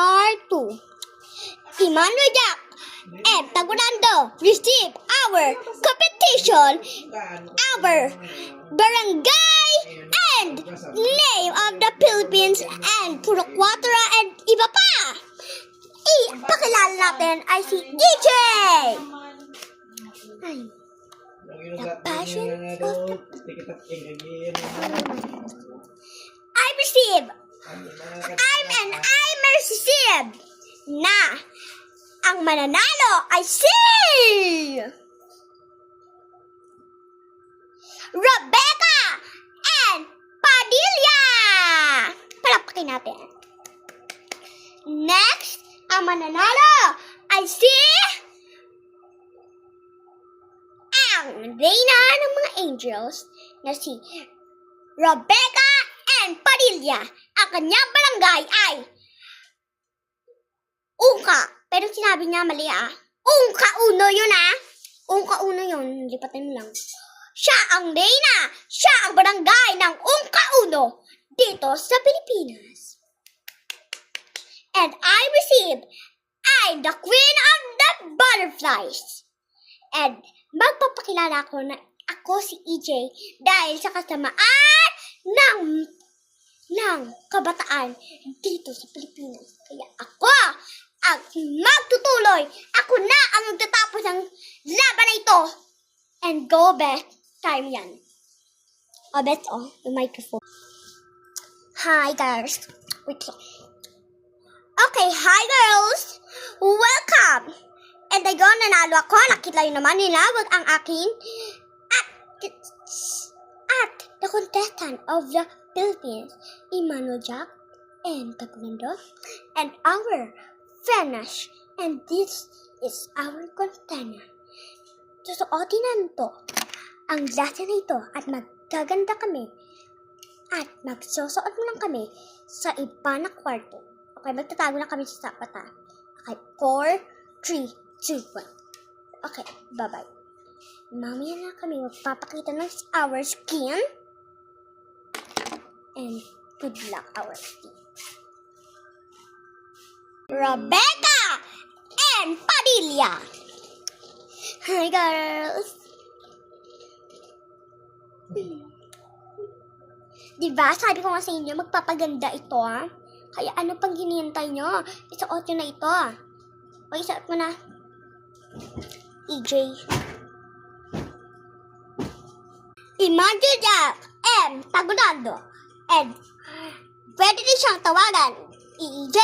R2. Emmanuel Jack and Tagurando receive our competition, our barangay and name of the Philippines and Puraquatra and iba pa. Ipakilala natin ay si EJ. Ay, the passion of I receive. I receive na ang mananalo ay si Rebecca and Padilla. Palapakin natin. Next, ang mananalo ay si ang reyna ng mga angels na si Rebecca and Padilla. Ang kanyang barangay ay Ungka. Pero sinabi niya mali Ungka Uno yun Ungka Uno yun. Lipatan mo lang. Siya ang reyna. Siya ang barangay ng Ungka Uno dito sa Pilipinas. And I the queen of the butterflies. And magpapakilala ko na ako si EJ dahil sa kasamaan ng kabataan dito sa Pilipinas. Kaya ako ang magtutuloy. Ako na ang magtatapos ng laban na ito. And go back. Time yan. Bet, the microphone. Hi, girls. Wait lang. Okay, hi, girls. Welcome. And ayun, nanalo ako. Nakita yun naman nila ang akin. At the contestant of the Philippines, Emmanuel Jack and Tagurando, and our Fenash, and this is our contender. Susuotin na ito ang lasa na ito at magaganda kami at magsusuot mo lang kami sa iba na kwarto. Okay, magtatago na kami sa sapata. Okay, 4, 3, 2, 1. Okay, bye-bye. Mamaya na kami magpapakita ng our skin. And good luck, our team. Rebecca and Padilla. Hi, girls. Diba, sabi ko nga sa inyo, magpapaganda ito, Kaya ano pang hinihintay nyo? Isuot nyo na ito, O, isuot mo na. EJ. Emmanuel Jack and Tagurando. And pwede din siyang tawagan EJ